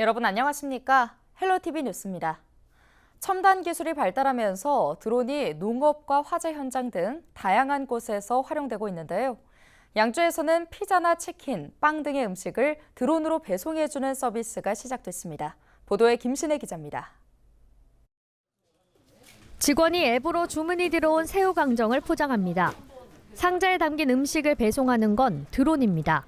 여러분 안녕하십니까? 헬로티비 뉴스입니다. 첨단 기술이 발달하면서 드론이 농업과 화재 현장 등 다양한 곳에서 활용되고 있는데요. 양주에서는 피자나 치킨, 빵 등의 음식을 드론으로 배송해주는 서비스가 시작됐습니다. 보도에 김신혜 기자입니다. 직원이 앱으로 주문이 들어온 새우강정을 포장합니다. 상자에 담긴 음식을 배송하는 건 드론입니다.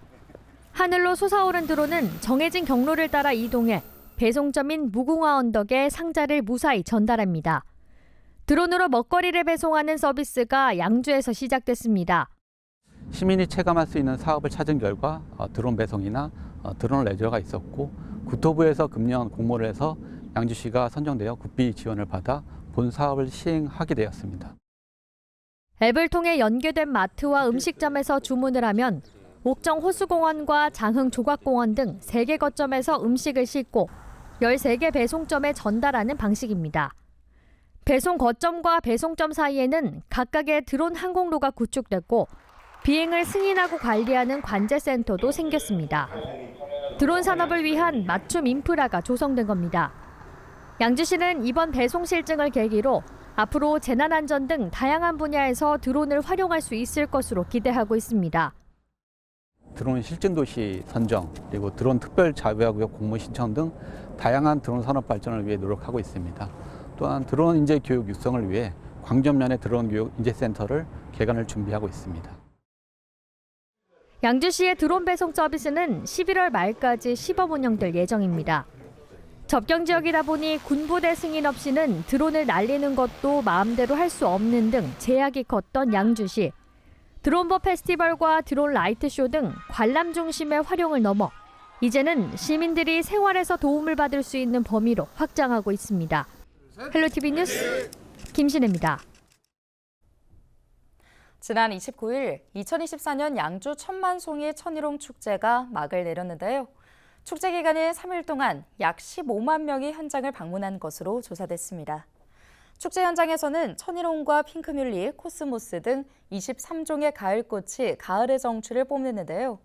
하늘로 솟아오른 드론은 정해진 경로를 따라 이동해 배송점인 무궁화 언덕에 상자를 무사히 전달합니다. 드론으로 먹거리를 배송하는 서비스가 양주에서 시작됐습니다. 시민이 체감할 수 있는 사업을 찾은 결과 드론 배송이나 드론 레저가 있었고, 국토부에서 금년 공모를 해서 양주시가 선정되어 국비 지원을 받아 본 사업을 시행하게 되었습니다. 앱을 통해 연계된 마트와 음식점에서 주문을 하면 옥정 호수공원과 장흥 조각공원 등 3개 거점에서 음식을 싣고 13개 배송점에 전달하는 방식입니다. 배송 거점과 배송점 사이에는 각각의 드론 항공로가 구축됐고 비행을 승인하고 관리하는 관제센터도 생겼습니다. 드론 산업을 위한 맞춤 인프라가 조성된 겁니다. 양주시는 이번 배송 실증을 계기로 앞으로 재난안전 등 다양한 분야에서 드론을 활용할 수 있을 것으로 기대하고 있습니다. 드론 실증도시 선정, 그리고 드론 특별 자유구역 공모 신청 등 다양한 드론 산업 발전을 위해 노력하고 있습니다. 또한 드론 인재 교육 육성을 위해 광전면의 드론 교육 인재센터를 개관을 준비하고 있습니다. 양주시의 드론 배송 서비스는 11월 말까지 시범 운영될 예정입니다. 접경 지역이다 보니 군부대 승인 없이는 드론을 날리는 것도 마음대로 할 수 없는 등 제약이 컸던 양주시. 드론버 페스티벌과 드론 라이트쇼 등 관람 중심의 활용을 넘어 이제는 시민들이 생활에서 도움을 받을 수 있는 범위로 확장하고 있습니다. 헬로티비 뉴스 김신혜입니다. 지난 29일 2024년 양주 천만송이 천일홍 축제가 막을 내렸는데요. 축제 기간인 3일 동안 약 15만 명이 현장을 방문한 것으로 조사됐습니다. 축제 현장에서는 천일홍과 핑크뮬리, 코스모스 등 23종의 가을꽃이 가을의 정취를 뽐냈는데요.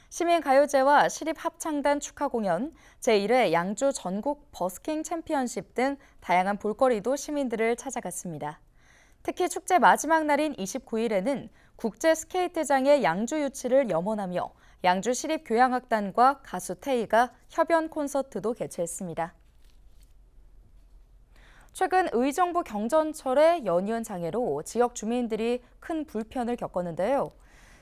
시민가요제와 시립합창단 축하 공연, 제1회 양주 전국 버스킹 챔피언십 등 다양한 볼거리도 시민들을 찾아갔습니다. 특히 축제 마지막 날인 29일에는 국제 스케이트장의 양주 유치를 염원하며 양주시립교향악단과 가수 태희가 협연 콘서트도 개최했습니다. 최근 의정부 경전철의 연이은 장애로 지역 주민들이 큰 불편을 겪었는데요.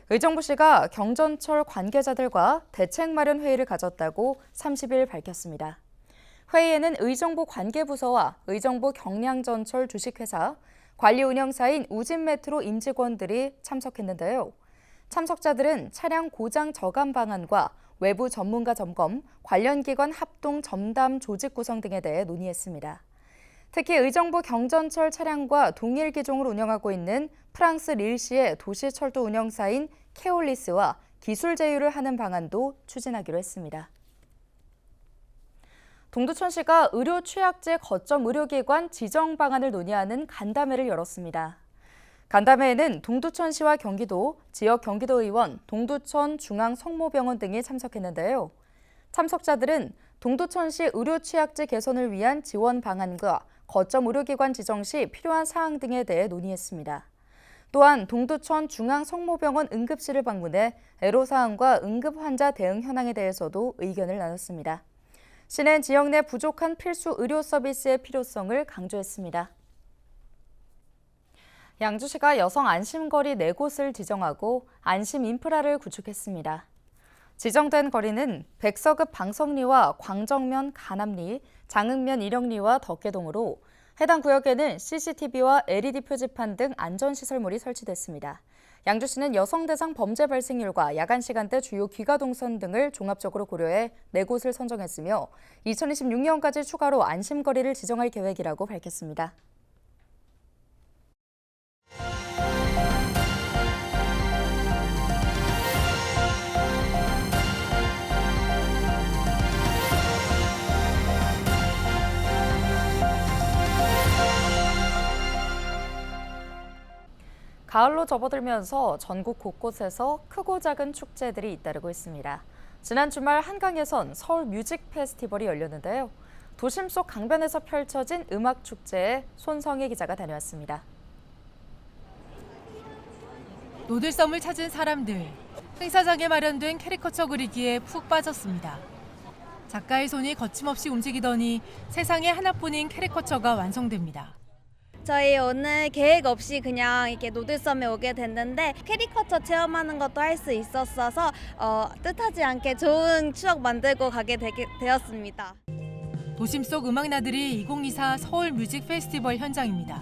의정부시가 경전철 관계자들과 대책 마련 회의를 가졌다고 30일 밝혔습니다. 회의에는 의정부 관계부서와 의정부 경량전철 주식회사, 관리운영사인 우진메트로 임직원들이 참석했는데요. 참석자들은 차량 고장 저감 방안과 외부 전문가 점검, 관련 기관 합동 점담 조직 구성 등에 대해 논의했습니다. 특히 의정부 경전철 차량과 동일 기종을 운영하고 있는 프랑스 릴시의 도시철도 운영사인 케올리스와 기술 제휴를 하는 방안도 추진하기로 했습니다. 동두천시가 의료 취약제 거점 의료기관 지정 방안을 논의하는 간담회를 열었습니다. 간담회에는 동두천시와 경기도, 지역 경기도의원, 동두천 중앙성모병원 등이 참석했는데요. 참석자들은 동두천시 의료 취약제 개선을 위한 지원 방안과 거점 의료기관 지정 시 필요한 사항 등에 대해 논의했습니다. 또한 동두천 중앙성모병원 응급실을 방문해 애로사항과 응급환자 대응 현황에 대해서도 의견을 나눴습니다. 시는 지역 내 부족한 필수 의료 서비스의 필요성을 강조했습니다. 양주시가 여성 안심거리 4곳을 지정하고 안심 인프라를 구축했습니다. 지정된 거리는 백서급 방석리와 광정면 가남리, 장흥면 일영리와 덕계동으로 해당 구역에는 CCTV와 LED 표지판 등 안전시설물이 설치됐습니다. 양주시는 여성 대상 범죄 발생률과 야간 시간대 주요 귀가 동선 등을 종합적으로 고려해 4곳을 선정했으며 2026년까지 추가로 안심거리를 지정할 계획이라고 밝혔습니다. 가을로 접어들면서 전국 곳곳에서 크고 작은 축제들이 잇따르고 있습니다. 지난 주말 한강에선 서울 뮤직 페스티벌이 열렸는데요. 도심 속 강변에서 펼쳐진 음악 축제에 손성희 기자가 다녀왔습니다. 노들섬을 찾은 사람들, 행사장에 마련된 캐리커처 그리기에 푹 빠졌습니다. 작가의 손이 거침없이 움직이더니 세상에 하나뿐인 캐리커처가 완성됩니다. 저희 오늘 계획 없이 그냥 이렇게 노들섬에 오게 됐는데 캐리커처 체험하는 것도 할 수 있었어서 뜻하지 않게 좋은 추억 만들고 가게 되었습니다. 도심 속 음악나들이 2024 서울 뮤직 페스티벌 현장입니다.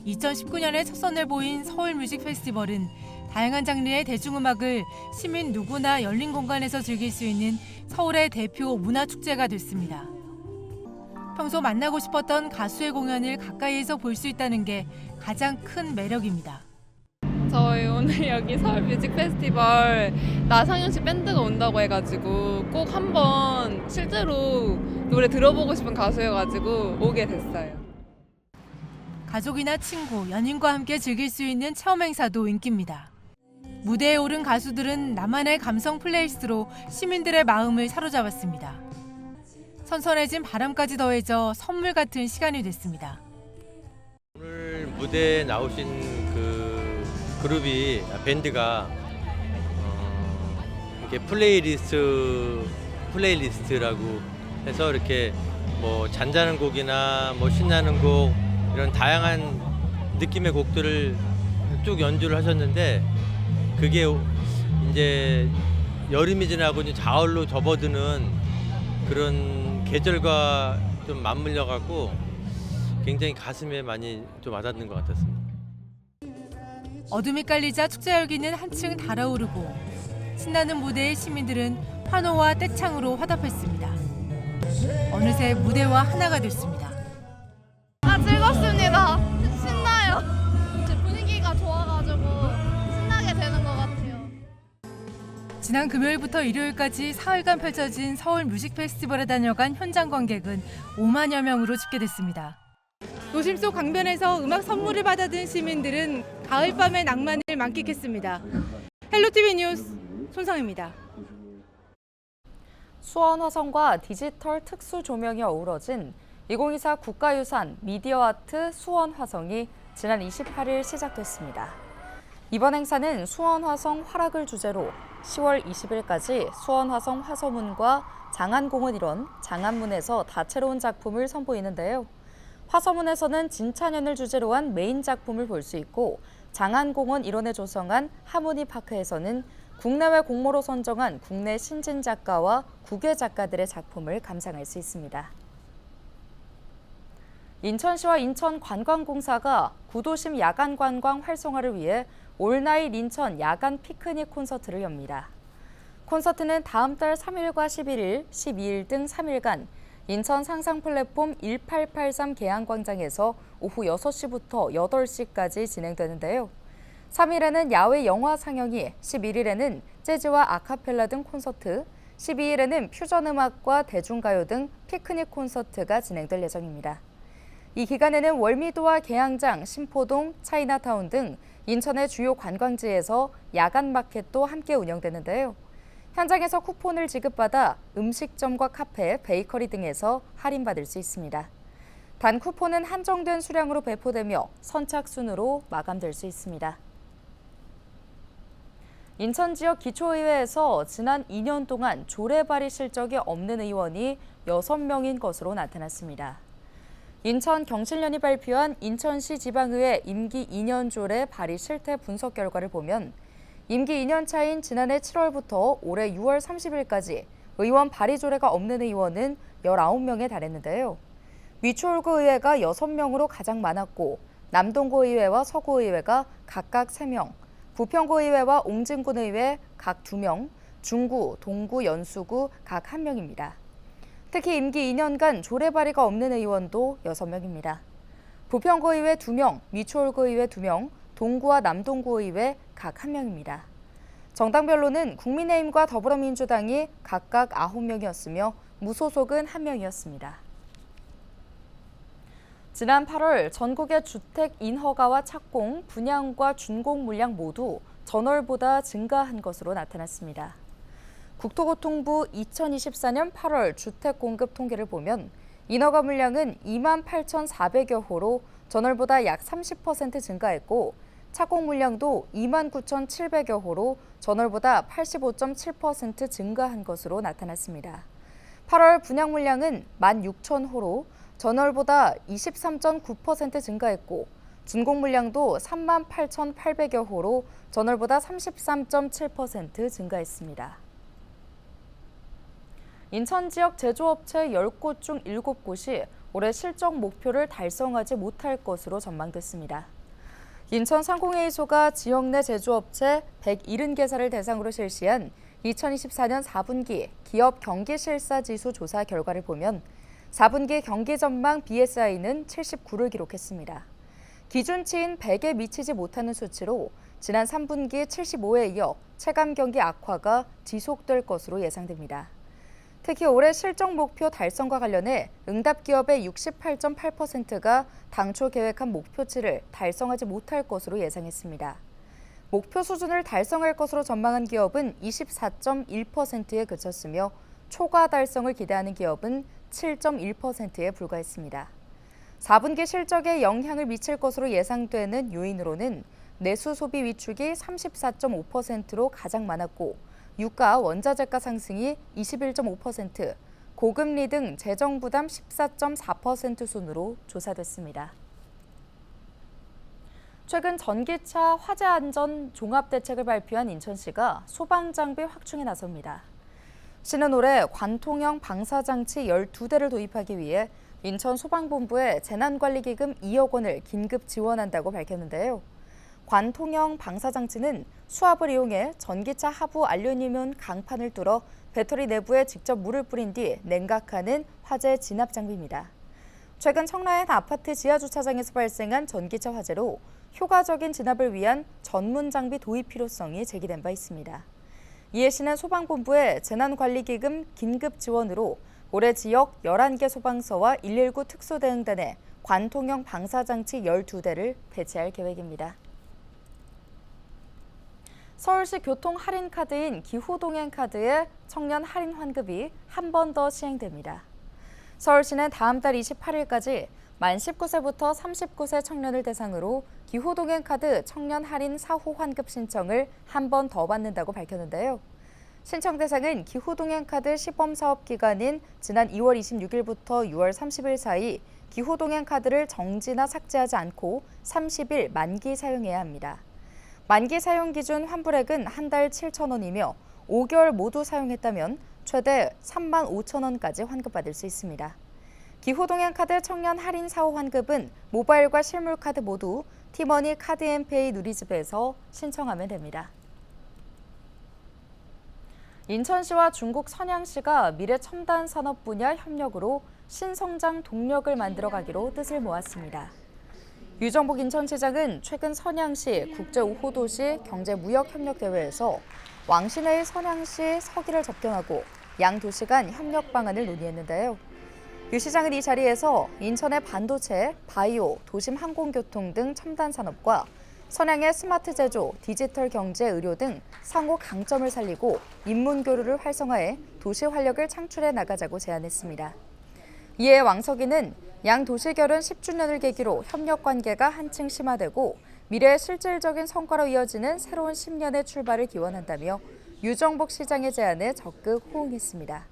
2019년에 첫 선을 보인 서울 뮤직 페스티벌은 다양한 장르의 대중음악을 시민 누구나 열린 공간에서 즐길 수 있는 서울의 대표 문화축제가 됐습니다. 평소 만나고 싶었던 가수의 공연을 가까이에서 볼 수 있다는 게 가장 큰 매력입니다. 저희 오늘 여기 서울 뮤직 페스티벌 나상현 씨 밴드가 온다고 해가지고 꼭 한번 실제로 노래 들어보고 싶은 가수여가지고 오게 됐어요. 가족이나 친구, 연인과 함께 즐길 수 있는 체험 행사도 인기입니다. 무대에 오른 가수들은 나만의 감성 플레이리스트로 시민들의 마음을 사로잡았습니다. 선선해진 바람까지 더해져 선물 같은 시간이 됐습니다. 오늘 무대에 나오신 그 그룹이 밴드가 이렇게 플레이리스트라고 해서 이렇게 뭐 잔잔한 곡이나 뭐 신나는 곡 이런 다양한 느낌의 곡들을 쭉 연주를 하셨는데 그게 이제 여름이 지나고 이제 가을로 접어드는 그런 계절과 좀 맞물려 갖고 굉장히 가슴에 많이 좀 와닿는 것 같았습니다. 어둠이 깔리자 축제 열기는 한층 달아오르고 신나는 무대에 시민들은 환호와 떼창으로 화답했습니다. 어느새 무대와 하나가 됐습니다. 즐겁습니다. 신나요. 분위기가 좋아가지고 신나게 되는 것 같아요. 지난 금요일부터 일요일까지 사흘간 펼쳐진 서울 뮤직 페스티벌에 다녀간 현장 관객은 5만여 명으로 집계됐습니다. 도심 속 강변에서 음악 선물을 받아든 시민들은 가을밤의 낭만을 만끽했습니다. 헬로티비 뉴스 손성입니다. 수원 화성과 디지털 특수 조명이 어우러진 2024 국가유산 미디어아트 수원 화성이 지난 28일 시작됐습니다. 이번 행사는 수원 화성 화락을 주제로 10월 20일까지 수원 화성 화서문과 장안공원 일원 장안문에서 다채로운 작품을 선보이는데요. 화서문에서는 진찬연을 주제로 한 메인 작품을 볼 수 있고 장안공원 일원에 조성한 하모니파크에서는 국내외 공모로 선정한 국내 신진 작가와 국외 작가들의 작품을 감상할 수 있습니다. 인천시와 인천관광공사가 구도심 야간 관광 활성화를 위해 올나잇 인천 야간 피크닉 콘서트를 엽니다. 콘서트는 다음 달 3일과 11일, 12일 등 3일간 인천 상상 플랫폼 1883 계양광장에서 오후 6시부터 8시까지 진행되는데요. 3일에는 야외 영화 상영이, 11일에는 재즈와 아카펠라 등 콘서트, 12일에는 퓨전 음악과 대중가요 등 피크닉 콘서트가 진행될 예정입니다. 이 기간에는 월미도와 계양장, 신포동, 차이나타운 등 인천의 주요 관광지에서 야간 마켓도 함께 운영되는데요. 현장에서 쿠폰을 지급받아 음식점과 카페, 베이커리 등에서 할인받을 수 있습니다. 단 쿠폰은 한정된 수량으로 배포되며 선착순으로 마감될 수 있습니다. 인천 지역 기초의회에서 지난 2년 동안 조례 발의 실적이 없는 의원이 6명인 것으로 나타났습니다. 인천 경실련이 발표한 인천시 지방의회 임기 2년 조례 발의 실태 분석 결과를 보면 임기 2년 차인 지난해 7월부터 올해 6월 30일까지 의원 발의 조례가 없는 의원은 19명에 달했는데요. 위초올구 의회가 6명으로 가장 많았고 남동구 의회와 서구 의회가 각각 3명, 부평구 의회와 옹진군 의회 각 2명, 중구, 동구, 연수구 각 1명입니다. 특히 임기 2년간 조례 발의가 없는 의원도 6명입니다. 부평구 의회 2명, 위초올구 의회 2명, 동구와 남동구 의회 각 1명입니다. 정당별로는 국민의힘과 더불어민주당이 각각 9명이었으며 무소속은 1명이었습니다. 지난 8월 전국의 주택 인허가와 착공, 분양과 준공 물량 모두 전월보다 증가한 것으로 나타났습니다. 국토교통부 2024년 8월 주택 공급 통계를 보면 인허가 물량은 28,400여 호로 전월보다 약 30% 증가했고 착공 물량도 29,700여 호로 전월보다 85.7% 증가한 것으로 나타났습니다. 8월 분양 물량은 16,000호로 전월보다 23.9% 증가했고 준공 물량도 38,800여 호로 전월보다 33.7% 증가했습니다. 인천 지역 제조업체 10곳 중 7곳이 올해 실적 목표를 달성하지 못할 것으로 전망됐습니다. 인천 상공회의소가 지역 내 제조업체 170개사를 대상으로 실시한 2024년 4분기 기업 경기실사지수 조사 결과를 보면 4분기 경기 전망 BSI는 79를 기록했습니다. 기준치인 100에 미치지 못하는 수치로 지난 3분기 75에 이어 체감 경기 악화가 지속될 것으로 예상됩니다. 특히 올해 실적 목표 달성과 관련해 응답 기업의 68.8%가 당초 계획한 목표치를 달성하지 못할 것으로 예상했습니다. 목표 수준을 달성할 것으로 전망한 기업은 24.1%에 그쳤으며 초과 달성을 기대하는 기업은 7.1%에 불과했습니다. 4분기 실적에 영향을 미칠 것으로 예상되는 요인으로는 내수 소비 위축이 34.5%로 가장 많았고 유가, 원자재가 상승이 21.5%, 고금리 등 재정 부담 14.4% 순으로 조사됐습니다. 최근 전기차 화재 안전 종합 대책을 발표한 인천시가 소방 장비 확충에 나섭니다. 시는 올해 관통형 방사장치 12대를 도입하기 위해 인천 소방본부에 재난관리기금 2억 원을 긴급 지원한다고 밝혔는데요. 관통형 방사장치는 수압을 이용해 전기차 하부 알루미늄 강판을 뚫어 배터리 내부에 직접 물을 뿌린 뒤 냉각하는 화재 진압 장비입니다. 최근 청라의 아파트 지하주차장에서 발생한 전기차 화재로 효과적인 진압을 위한 전문 장비 도입 필요성이 제기된 바 있습니다. 이에 시는 소방본부에 재난관리기금 긴급 지원으로 올해 지역 11개 소방서와 119 특수대응단에 관통형 방사장치 12대를 배치할 계획입니다. 서울시 교통 할인 카드인 기후동행카드의 청년 할인 환급이 한 번 더 시행됩니다. 서울시는 다음 달 28일까지 만 19세부터 39세 청년을 대상으로 기후동행카드 청년 할인 4호 환급 신청을 한 번 더 받는다고 밝혔는데요. 신청 대상은 기후동행카드 시범사업 기간인 지난 2월 26일부터 6월 30일 사이 기후동행카드를 정지나 삭제하지 않고 30일 만기 사용해야 합니다. 만기 사용 기준 환불액은 한 달 7,000원이며 5개월 모두 사용했다면 최대 35,000원까지 환급받을 수 있습니다. 기후동행카드 청년 할인 4호 환급은 모바일과 실물카드 모두 티머니 카드앤페이 누리집에서 신청하면 됩니다. 인천시와 중국 선양시가 미래 첨단 산업 분야 협력으로 신성장 동력을 만들어가기로 뜻을 모았습니다. 유정복 인천시장은 최근 선양시 국제5호도시 경제무역협력대회에서 왕신의 선양시 서기를 접견하고 양 도시 간 협력 방안을 논의했는데요. 유 시장은 이 자리에서 인천의 반도체, 바이오, 도심 항공교통 등 첨단 산업과 선양의 스마트 제조, 디지털 경제, 의료 등 상호 강점을 살리고 인문 교류를 활성화해 도시 활력을 창출해 나가자고 제안했습니다. 이에 왕석이는 양 도시 결혼 10주년을 계기로 협력 관계가 한층 심화되고 미래의 실질적인 성과로 이어지는 새로운 10년의 출발을 기원한다며 유정복 시장의 제안에 적극 호응했습니다.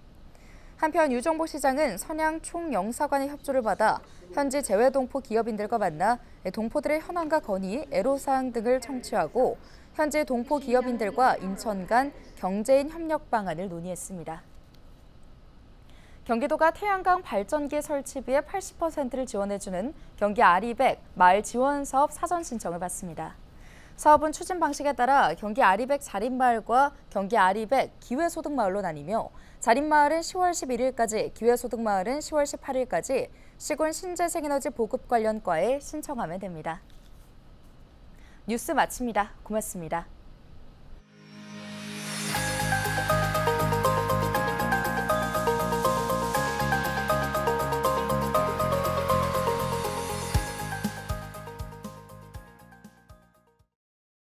한편 유정복 시장은 선양 총영사관의 협조를 받아 현지 재외동포 기업인들과 만나 동포들의 현황과 건의, 애로사항 등을 청취하고 현지 동포 기업인들과 인천 간 경제인 협력 방안을 논의했습니다. 경기도가 태양광 발전기 설치비의 80%를 지원해주는 경기 아리백 마을 지원 사업 사전 신청을 받습니다. 사업은 추진 방식에 따라 경기 아리백 자립마을과 경기 아리백 기회소득마을로 나뉘며 자립마을은 10월 11일까지, 기회소득마을은 10월 18일까지 시군 신재생에너지 보급 관련 과에 신청하면 됩니다. 뉴스 마칩니다. 고맙습니다.